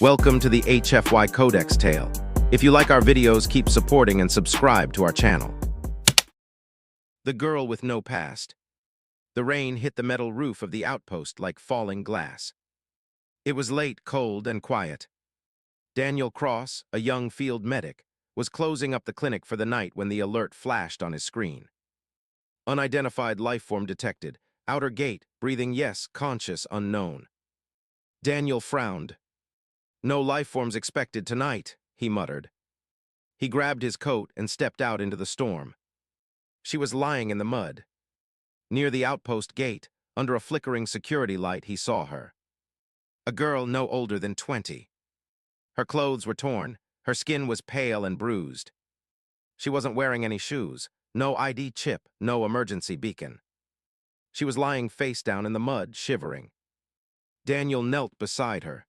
Welcome to the HFY Codex Tale. If you like our videos, keep supporting and subscribe to our channel. The girl with no past. The rain hit the metal roof of the outpost like falling glass. It was late, cold, and quiet. Daniel Cross, a young field medic, was closing up the clinic for the night when the alert flashed on his screen. Unidentified life form detected. Outer gate, breathing yes, conscious, unknown. Daniel frowned. "No life forms expected tonight," he muttered. He grabbed his coat and stepped out into the storm. She was lying in the mud. Near the outpost gate, under a flickering security light, he saw her. A girl no older than 20. Her clothes were torn, her skin was pale and bruised. She wasn't wearing any shoes, no ID chip, no emergency beacon. She was lying face down in the mud, shivering. Daniel knelt beside her.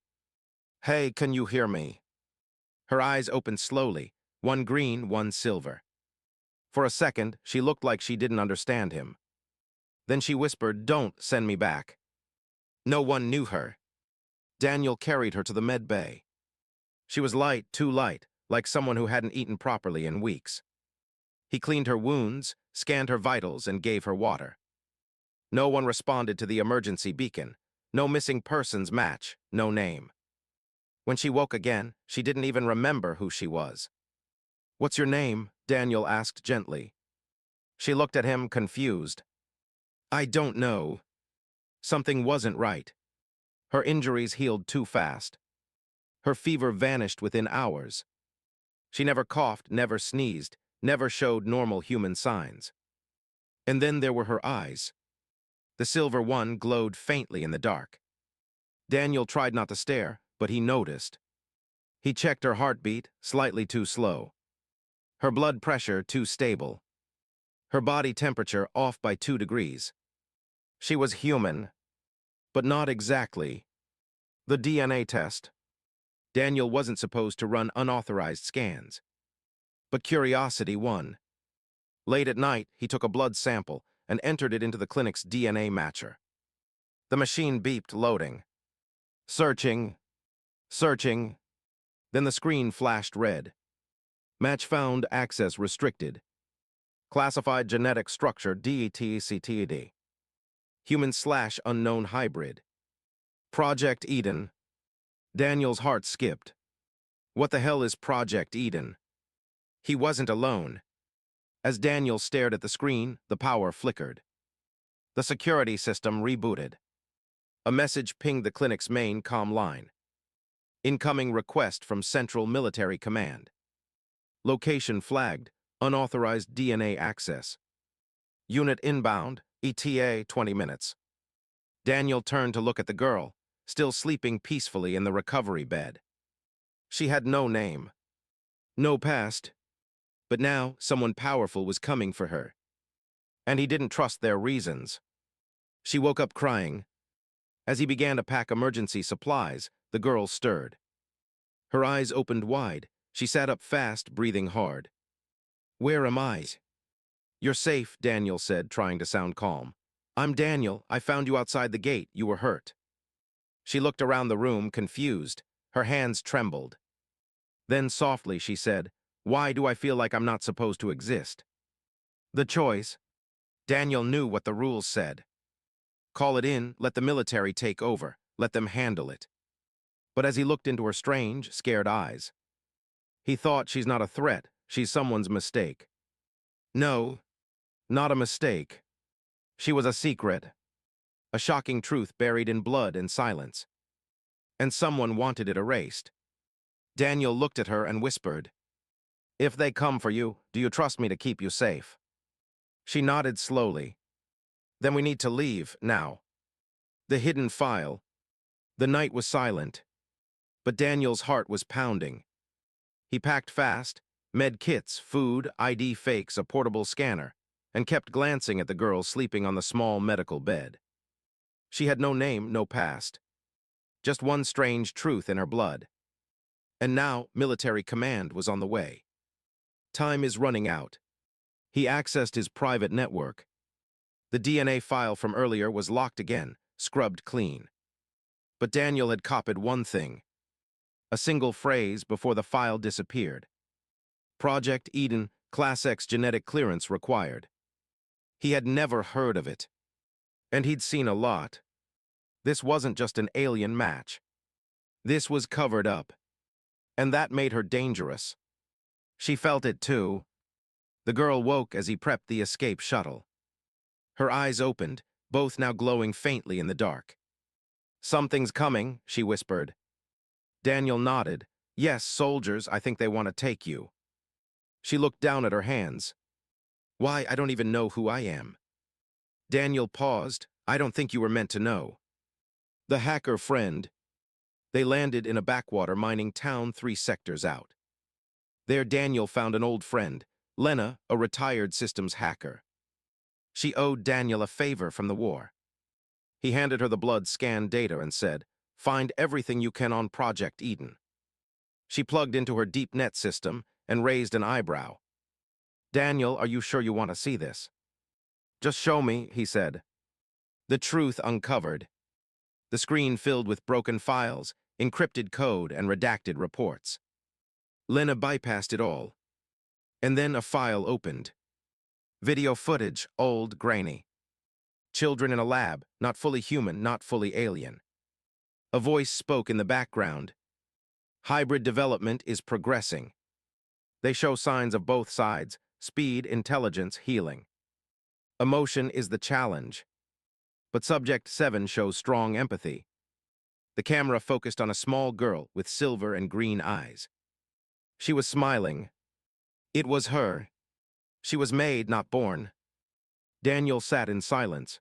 "Hey, can you hear me?" Her eyes opened slowly, one green, one silver. For a second, she looked like she didn't understand him. Then she whispered, "Don't send me back." No one knew her. Daniel carried her to the med bay. She was light, too light, like someone who hadn't eaten properly in weeks. He cleaned her wounds, scanned her vitals, and gave her water. No one responded to the emergency beacon. No missing persons match, no name. When she woke again, she didn't even remember who she was. "What's your name?" Daniel asked gently. She looked at him, confused. "I don't know." Something wasn't right. Her injuries healed too fast. Her fever vanished within hours. She never coughed, never sneezed, never showed normal human signs. And then there were her eyes. The silver one glowed faintly in the dark. Daniel tried not to stare, but he noticed. He checked her heartbeat, slightly too slow. Her blood pressure too stable. Her body temperature off by 2 degrees. She was human, but not exactly. The DNA test. Daniel wasn't supposed to run unauthorized scans. But curiosity won. Late at night, he took a blood sample and entered it into the clinic's DNA matcher. The machine beeped, loading. Searching. Searching. Then the screen flashed red. Match found, access restricted. Classified genetic structure DETCTD. Human/unknown hybrid. Project Eden. Daniel's heart skipped. What the hell is Project Eden? He wasn't alone. As Daniel stared at the screen, the power flickered. The security system rebooted. A message pinged the clinic's main comm line. Incoming request from Central Military Command. Location flagged, unauthorized DNA access. Unit inbound, ETA 20 minutes. Daniel turned to look at the girl, still sleeping peacefully in the recovery bed. She had no name, no past, but now someone powerful was coming for her. And he didn't trust their reasons. She woke up crying. As he began to pack emergency supplies, the girl stirred. Her eyes opened wide. She sat up fast, breathing hard. "Where am I?" "You're safe," Daniel said, trying to sound calm. "I'm Daniel. I found you outside the gate. You were hurt." She looked around the room, confused. Her hands trembled. Then softly she said, "Why do I feel like I'm not supposed to exist?" The choice. Daniel knew what the rules said. Call it in, let the military take over, let them handle it. But as he looked into her strange, scared eyes, he thought, she's not a threat, she's someone's mistake. No, not a mistake. She was a secret. A shocking truth buried in blood and silence. And someone wanted it erased. Daniel looked at her and whispered, "If they come for you, do you trust me to keep you safe?" She nodded slowly. "Then we need to leave, now." The hidden file. The night was silent, but Daniel's heart was pounding. He packed fast, med kits, food, ID fakes, a portable scanner, and kept glancing at the girl sleeping on the small medical bed. She had no name, no past. Just one strange truth in her blood. And now, military command was on the way. Time is running out. He accessed his private network. The DNA file from earlier was locked again, scrubbed clean. But Daniel had copied one thing. A single phrase before the file disappeared. Project Eden, Class X genetic clearance required. He had never heard of it. And he'd seen a lot. This wasn't just an alien match. This was covered up. And that made her dangerous. She felt it too. The girl woke as he prepped the escape shuttle. Her eyes opened, both now glowing faintly in the dark. "Something's coming," she whispered. Daniel nodded. "Yes, soldiers, I think they want to take you." She looked down at her hands. "Why, I don't even know who I am." Daniel paused. "I don't think you were meant to know." The hacker friend. They landed in a backwater mining town 3 sectors out. There Daniel found an old friend, Lena, a retired systems hacker. She owed Daniel a favor from the war. He handed her the blood scan data and said, "Find everything you can on Project Eden." She plugged into her deep net system and raised an eyebrow. "Daniel, are you sure you want to see this?" "Just show me," he said. The truth uncovered. The screen filled with broken files, encrypted code, and redacted reports. Lena bypassed it all. And then a file opened. Video footage, old, grainy. Children in a lab, not fully human, not fully alien. A voice spoke in the background. "Hybrid development is progressing. They show signs of both sides, speed, intelligence, healing. Emotion is the challenge. But Subject 7 shows strong empathy." The camera focused on a small girl with silver and green eyes. She was smiling. It was her. She was made, not born. Daniel sat in silence.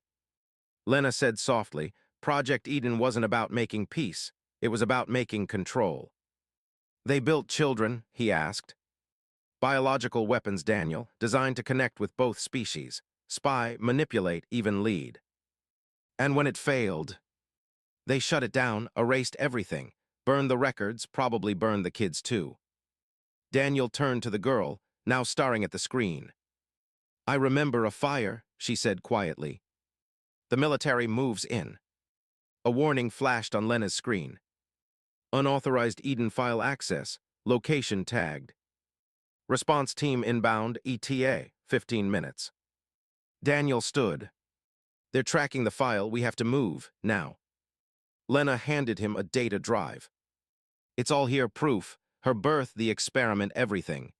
Lena said softly, "Project Eden wasn't about making peace. It was about making control." "They built children?" he asked. "Biological weapons, Daniel, designed to connect with both species, spy, manipulate, even lead. And when it failed, they shut it down, erased everything, burned the records, probably burned the kids too." Daniel turned to the girl, now staring at the screen. "I remember a fire," she said quietly. "The military moves in." A warning flashed on Lena's screen. "Unauthorized Eden file access, location tagged. Response team inbound, ETA, 15 minutes. Daniel stood. "They're tracking the file, we have to move, now." Lena handed him a data drive. "It's all here, proof, her birth, the experiment, everything."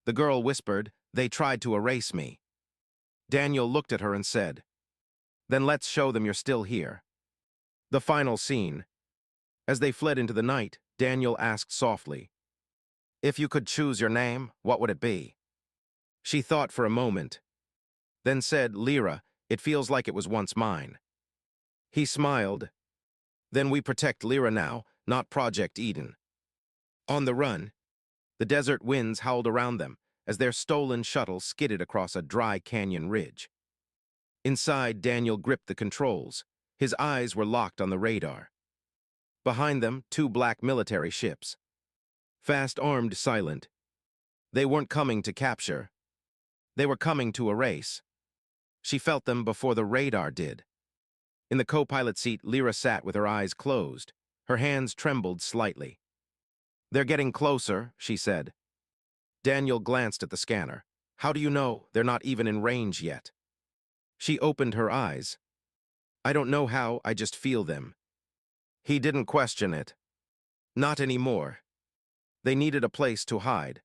The girl whispered, "They tried to erase me." Daniel looked at her and said, "Then let's show them you're still here." The final scene. As they fled into the night, Daniel asked softly, "If you could choose your name, what would it be?" She thought for a moment, then said, "Lyra, it feels like it was once mine." He smiled. "Then we protect Lyra now, not Project Eden." On the run, the desert winds howled around them as their stolen shuttle skidded across a dry canyon ridge. Inside, Daniel gripped the controls. His eyes were locked on the radar. Behind them, 2 black military ships. Fast armed, silent. They weren't coming to capture. They were coming to erase. She felt them before the radar did. In the co-pilot seat, Lyra sat with her eyes closed. Her hands trembled slightly. "They're getting closer," she said. Daniel glanced at the scanner. "How do you know? They're not even in range yet." She opened her eyes. "I don't know how, I just feel them." He didn't question it. Not anymore. They needed a place to hide.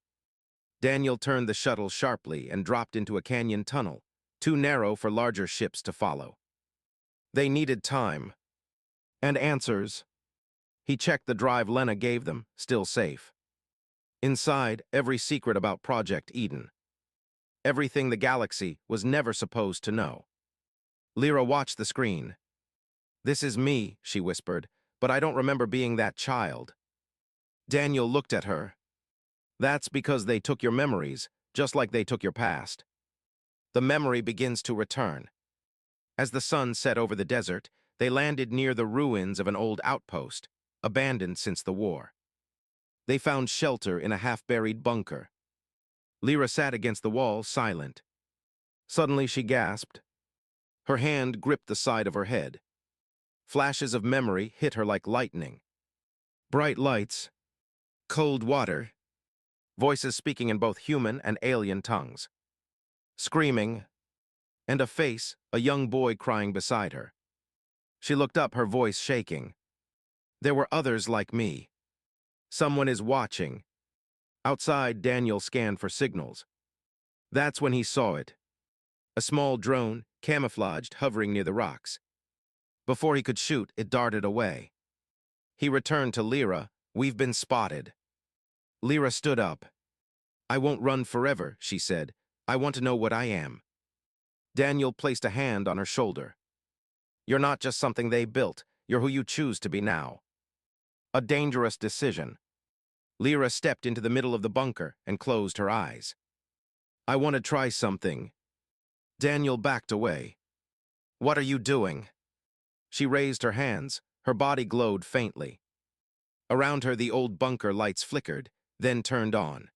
Daniel turned the shuttle sharply and dropped into a canyon tunnel, too narrow for larger ships to follow. They needed time. And answers. He checked the drive Lena gave them, still safe. Inside, every secret about Project Eden. Everything the galaxy was never supposed to know. Lyra watched the screen. "This is me," she whispered, "but I don't remember being that child." Daniel looked at her. "That's because they took your memories, just like they took your past. The memory begins to return." As the sun set over the desert, they landed near the ruins of an old outpost, abandoned since the war. They found shelter in a half-buried bunker. Lyra sat against the wall, silent. Suddenly she gasped. Her hand gripped the side of her head. Flashes of memory hit her like lightning. Bright lights, Cold water. Voices speaking in both human and alien tongues. Screaming. And a face, a young boy crying beside her. She looked up, her voice shaking. There were others like me. Someone is watching. Outside, Daniel scanned for signals. That's when he saw it. A small drone, camouflaged, hovering near the rocks. Before he could shoot, it darted away. He returned to Lyra. We've been spotted. Lyra stood up. I won't run forever, she said. I want to know what I am. Daniel placed a hand on her shoulder. You're not just something they built. You're who you choose to be now. A dangerous decision. Lyra stepped into the middle of the bunker and closed her eyes. I want to try something. Daniel backed away. What are you doing? She raised her hands. Her body glowed faintly. Around her, the old bunker lights flickered, then turned on.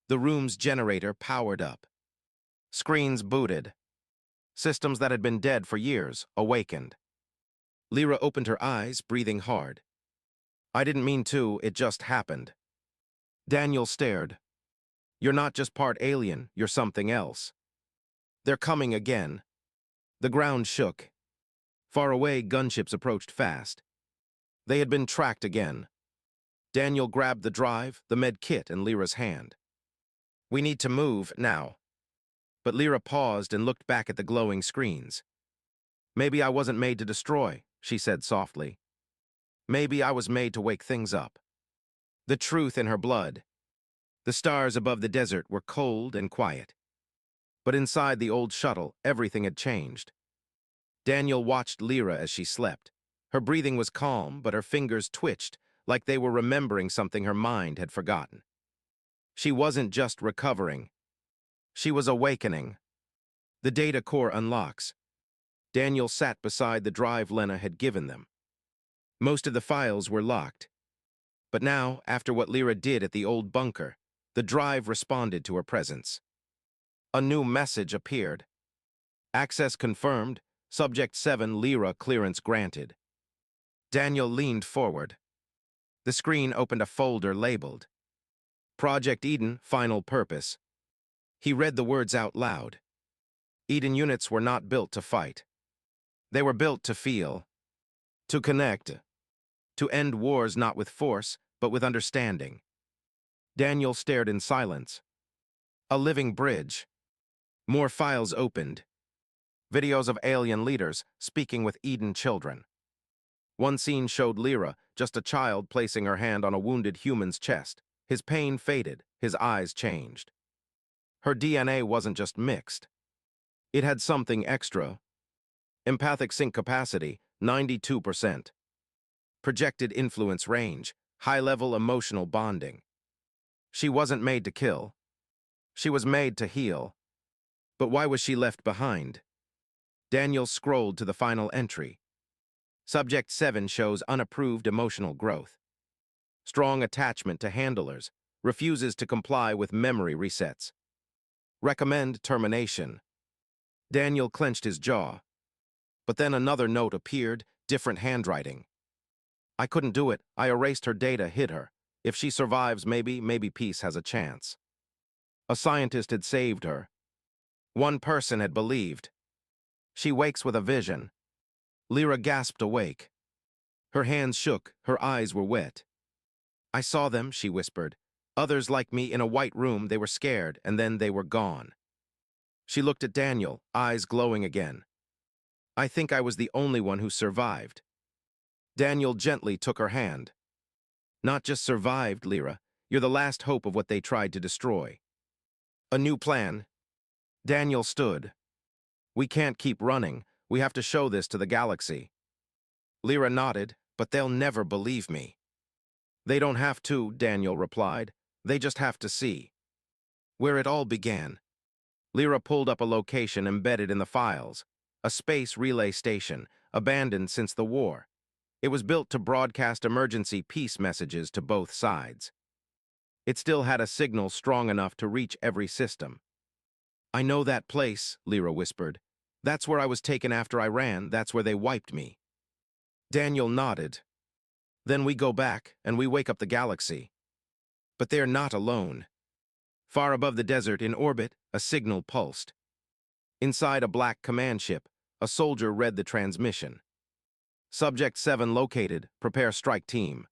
The room's generator powered up. Screens booted. Systems that had been dead for years awakened. Lyra opened her eyes, breathing hard. I didn't mean to, it just happened. Daniel stared. You're not just part alien, you're something else. They're coming again. The ground shook. Far away, gunships approached fast. They had been tracked again. Daniel grabbed the drive, the med kit, and Lyra's hand. We need to move now. But Lyra paused and looked back at the glowing screens. Maybe I wasn't made to destroy, she said softly. Maybe I was made to wake things up. The truth in her blood. The stars above the desert were cold and quiet. But inside the old shuttle, everything had changed. Daniel watched Lyra as she slept. Her breathing was calm, but her fingers twitched, like they were remembering something her mind had forgotten. She wasn't just recovering. She was awakening. The data core unlocks. Daniel sat beside the drive Lena had given them. Most of the files were locked. But now, after what Lyra did at the old bunker, the drive responded to her presence. A new message appeared. Access confirmed. Subject 7 Lyra clearance granted. Daniel leaned forward. The screen opened a folder labeled Project Eden, Final Purpose. He read the words out loud. Eden units were not built to fight. They were built to feel, to connect, to end wars not with force, but with understanding. Daniel stared in silence. A living bridge. More files opened. Videos of alien leaders speaking with Eden children. One scene showed Lyra, just a child, placing her hand on a wounded human's chest. His pain faded, his eyes changed. Her DNA wasn't just mixed. It had something extra. Empathic sync capacity, 92%. Projected influence range, high-level emotional bonding. She wasn't made to kill. She was made to heal. But why was she left behind? Daniel scrolled to the final entry. Subject 7 shows unapproved emotional growth. Strong attachment to handlers, refuses to comply with memory resets. Recommend termination. Daniel clenched his jaw. But then another note appeared, different handwriting. I couldn't do it. I erased her data, hid her. If she survives, maybe peace has a chance. A scientist had saved her. One person had believed. She wakes with a vision. Lyra gasped awake. Her hands shook, her eyes were wet. I saw them, she whispered. Others like me in a white room, they were scared, and then they were gone. She looked at Daniel, eyes glowing again. I think I was the only one who survived. Daniel gently took her hand. Not just survived, Lyra. You're the last hope of what they tried to destroy. A new plan. Daniel stood. We can't keep running. We have to show this to the galaxy. Lyra nodded, but they'll never believe me. They don't have to, Daniel replied. They just have to see. Where it all began. Lyra pulled up a location embedded in the files. A space relay station, abandoned since the war. It was built to broadcast emergency peace messages to both sides. It still had a signal strong enough to reach every system. I know that place, Lyra whispered. That's where I was taken after I ran. That's where they wiped me. Daniel nodded. Then we go back, and we wake up the galaxy. But they're not alone. Far above the desert in orbit, a signal pulsed. Inside a black command ship, a soldier read the transmission. Subject 7 located, prepare strike team.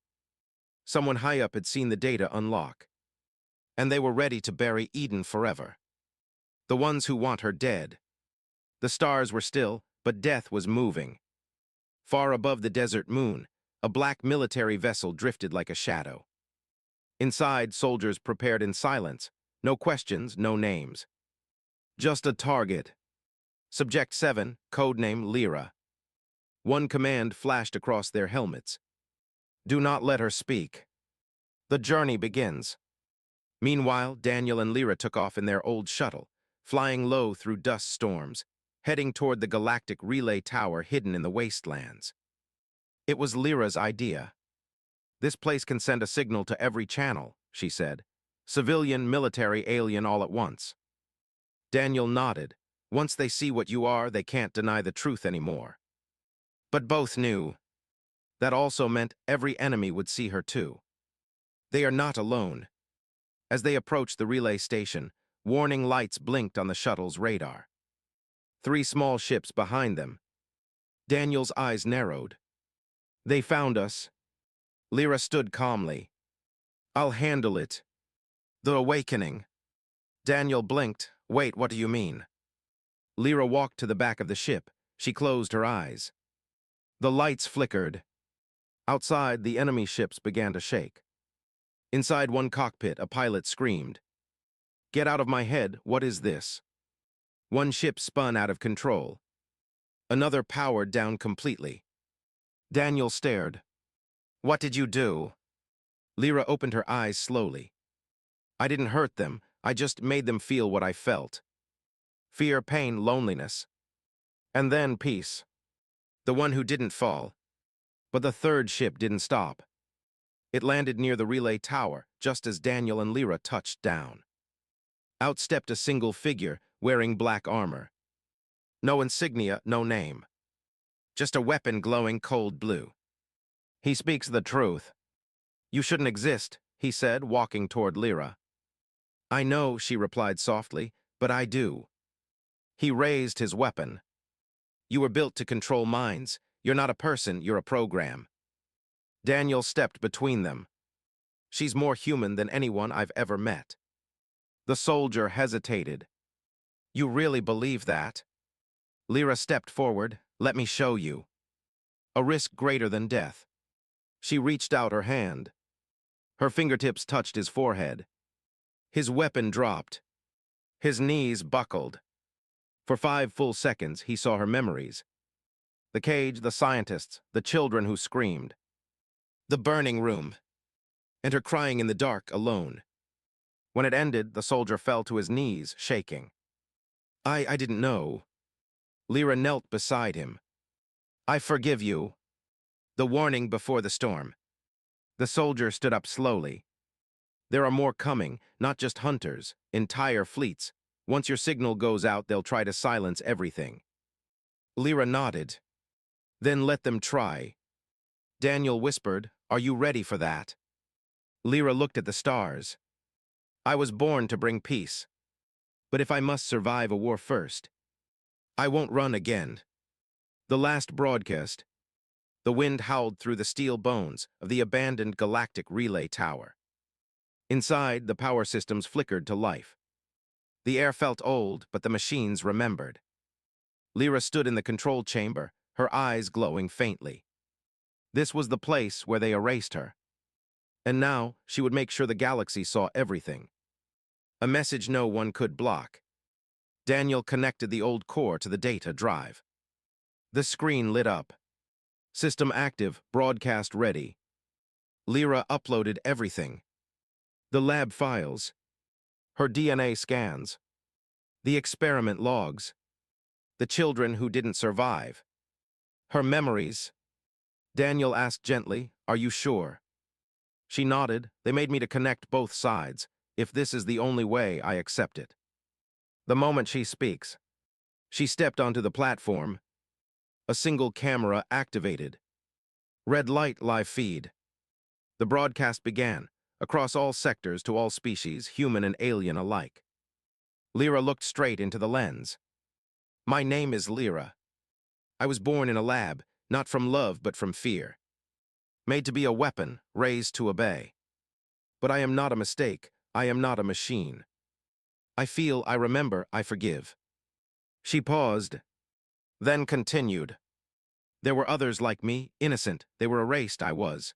Someone high up had seen the data unlock. And they were ready to bury Eden forever. The ones who want her dead. The stars were still, but death was moving. Far above the desert moon, a black military vessel drifted like a shadow. Inside, soldiers prepared in silence. No questions, no names. Just a target. Subject 7, codename Lyra. One command flashed across their helmets. Do not let her speak. The journey begins. Meanwhile, Daniel and Lyra took off in their old shuttle, flying low through dust storms, heading toward the galactic relay tower hidden in the wastelands. It was Lyra's idea. This place can send a signal to every channel, she said. Civilian, military, alien all at once. Daniel nodded. Once they see what you are, they can't deny the truth anymore. But both knew. That also meant every enemy would see her too. They are not alone. As they approached the relay station, warning lights blinked on the shuttle's radar. 3 small ships behind them. Daniel's eyes narrowed. They found us. Lyra stood calmly. I'll handle it. The awakening. Daniel blinked. Wait, what do you mean? Lyra walked to the back of the ship. She closed her eyes. The lights flickered. Outside, the enemy ships began to shake. Inside one cockpit, a pilot screamed. Get out of my head, what is this? One ship spun out of control. Another powered down completely. Daniel stared. What did you do? Lyra opened her eyes slowly. I didn't hurt them, I just made them feel what I felt. Fear, pain, loneliness. And then peace. The one who didn't fall. But the third ship didn't stop. It landed near the relay tower, just as Daniel and Lyra touched down. Out stepped a single figure, wearing black armor. No insignia, no name. Just a weapon glowing cold blue. He speaks the truth. You shouldn't exist, he said, walking toward Lyra. I know, she replied softly, but I do. He raised his weapon. You were built to control minds. You're not a person, you're a program. Daniel stepped between them. She's more human than anyone I've ever met. The soldier hesitated. You really believe that? Lyra stepped forward. Let me show you. A risk greater than death. She reached out her hand. Her fingertips touched his forehead. His weapon dropped. His knees buckled. For 5 full seconds, he saw her memories. The cage, the scientists, the children who screamed. The burning room. And her crying in the dark, alone. When it ended, the soldier fell to his knees, shaking. I didn't know. Lyra knelt beside him. I forgive you. The warning before the storm. The soldier stood up slowly. There are more coming, not just hunters, entire fleets. Once your signal goes out, they'll try to silence everything. Lyra nodded. Then let them try. Daniel whispered, Are you ready for that? Lyra looked at the stars. I was born to bring peace. But if I must survive a war first, I won't run again. The last broadcast. The wind howled through the steel bones of the abandoned galactic relay tower. Inside, the power systems flickered to life. The air felt old, but the machines remembered. Lyra stood in the control chamber, her eyes glowing faintly. This was the place where they erased her. And now, she would make sure the galaxy saw everything. A message no one could block. Daniel connected the old core to the data drive. The screen lit up. System active, broadcast ready. Lyra uploaded everything. The lab files. Her DNA scans. The experiment logs. The children who didn't survive. Her memories. Daniel asked gently, Are you sure? She nodded. They made me to connect both sides. If this is the only way, I accept it. The moment she speaks. She stepped onto the platform. A single camera activated. Red light, live feed. The broadcast began. across all sectors to all species, human and alien alike. Lyra looked straight into the lens. My name is Lyra. I was born in a lab, not from love but from fear. Made to be a weapon, raised to obey. But I am not a mistake, I am not a machine. I feel, I remember, I forgive. She paused, then continued. There were others like me, innocent, they were erased, I was.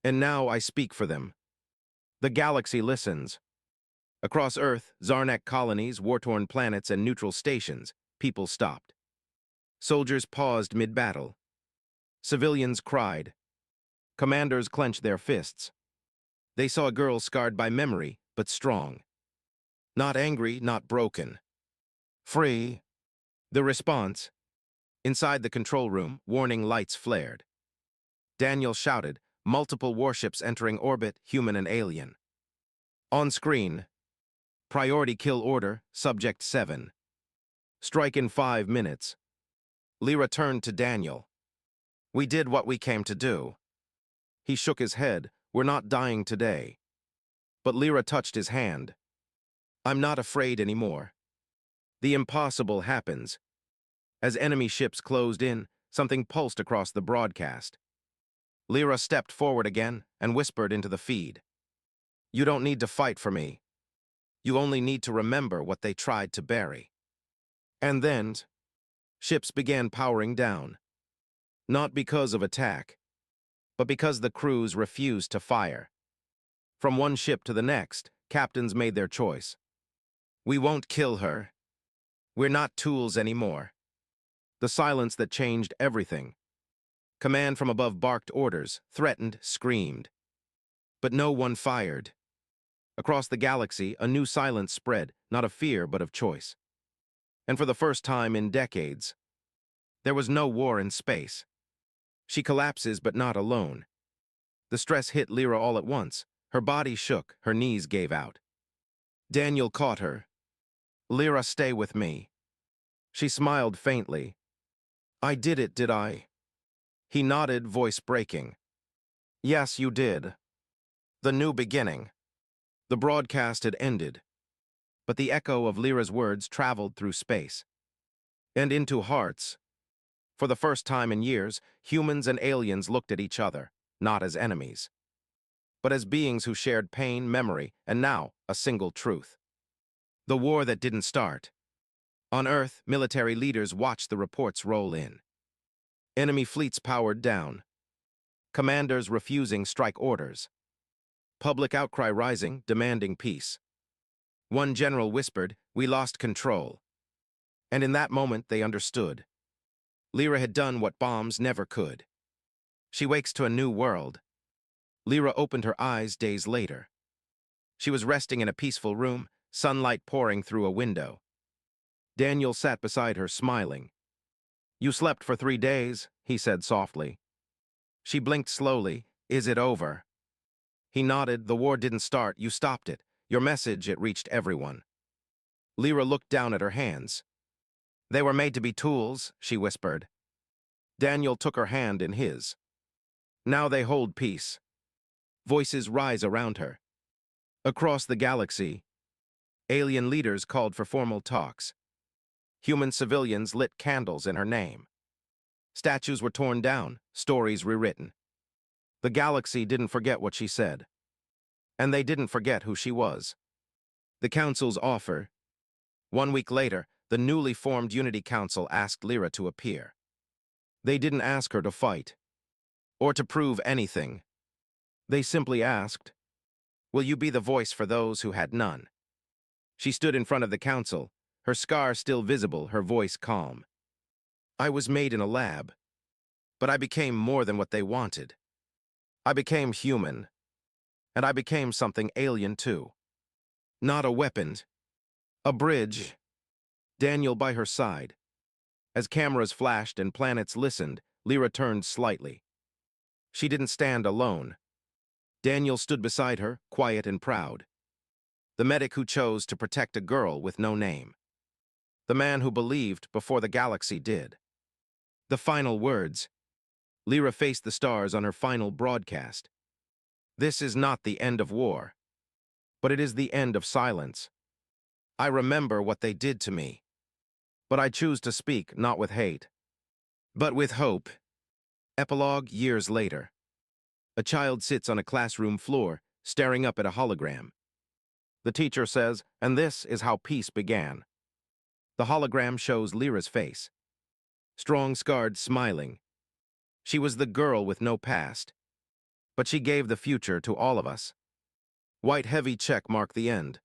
And now I speak for them. The galaxy listens. Across Earth, Zarnak colonies, war-torn planets, and neutral stations, people stopped. Soldiers paused mid-battle. Civilians cried. Commanders clenched their fists. They saw a girl scarred by memory, but strong. Not angry, not broken. Free. The response. Inside the control room, warning lights flared. Daniel shouted, multiple warships entering orbit, human and alien. On screen. Priority kill order, Subject 7. Strike in 5 minutes. Lyra turned to Daniel. We did what we came to do. He shook his head. We're not dying today. But Lyra touched his hand. I'm not afraid anymore. The impossible happens. As enemy ships closed in, something pulsed across the broadcast. Lyra stepped forward again and whispered into the feed. You don't need to fight for me. You only need to remember what they tried to bury. And then, ships began powering down. Not because of attack, but because the crews refused to fire. From one ship to the next, captains made their choice. We won't kill her. We're not tools anymore. The silence that changed everything. Command from above barked orders, threatened, screamed. But no one fired. Across the galaxy, a new silence spread, not of fear but of choice. And for the first time in decades, there was no war in space. She collapses but not alone. The stress hit Lyra all at once. Her body shook, her knees gave out. Daniel caught her. Lyra, stay with me. She smiled faintly. I did it, did I? He nodded, voice breaking. Yes, you did. The new beginning. The broadcast had ended, but the echo of Lyra's words traveled through space and into hearts. For the first time in years, humans and aliens looked at each other, not as enemies, but as beings who shared pain, memory, and now a single truth. The war that didn't start. On Earth, military leaders watched the reports roll in. Enemy fleets powered down. Commanders refusing strike orders. Public outcry rising, demanding peace. One general whispered, we lost control. And in that moment, they understood. Lyra had done what bombs never could. She wakes to a new world. Lyra opened her eyes days later. She was resting in a peaceful room, sunlight pouring through a window. Daniel sat beside her, smiling. You slept for 3 days, he said softly. She blinked slowly. Is it over? He nodded. The war didn't start. You stopped it. Your message, it reached everyone. Lyra looked down at her hands. They were made to be tools, she whispered. Daniel took her hand in his. Now they hold peace. Voices rise around her. Across the galaxy, alien leaders called for formal talks. Human civilians lit candles in her name. Statues were torn down, stories rewritten. The galaxy didn't forget what she said. And they didn't forget who she was. The Council's offer. 1 week later, the newly formed Unity Council asked Lyra to appear. They didn't ask her to fight, or to prove anything. They simply asked, will you be the voice for those who had none? She stood in front of the council, her scar still visible, her voice calm. I was made in a lab, but I became more than what they wanted. I became human, and I became something alien too. Not a weapon, a bridge. Daniel by her side. As cameras flashed and planets listened, Lyra turned slightly. She didn't stand alone. Daniel stood beside her, quiet and proud. The medic who chose to protect a girl with no name. The man who believed before the galaxy did. The final words. Lyra faced the stars on her final broadcast. This is not the end of war, but it is the end of silence. I remember what they did to me, but I choose to speak not with hate, but with hope. Epilogue years later. A child sits on a classroom floor, staring up at a hologram. The teacher says, and this is how peace began. The hologram shows Lyra's face. Strong, scarred, smiling. She was the girl with no past, but she gave the future to all of us. White heavy check mark the end.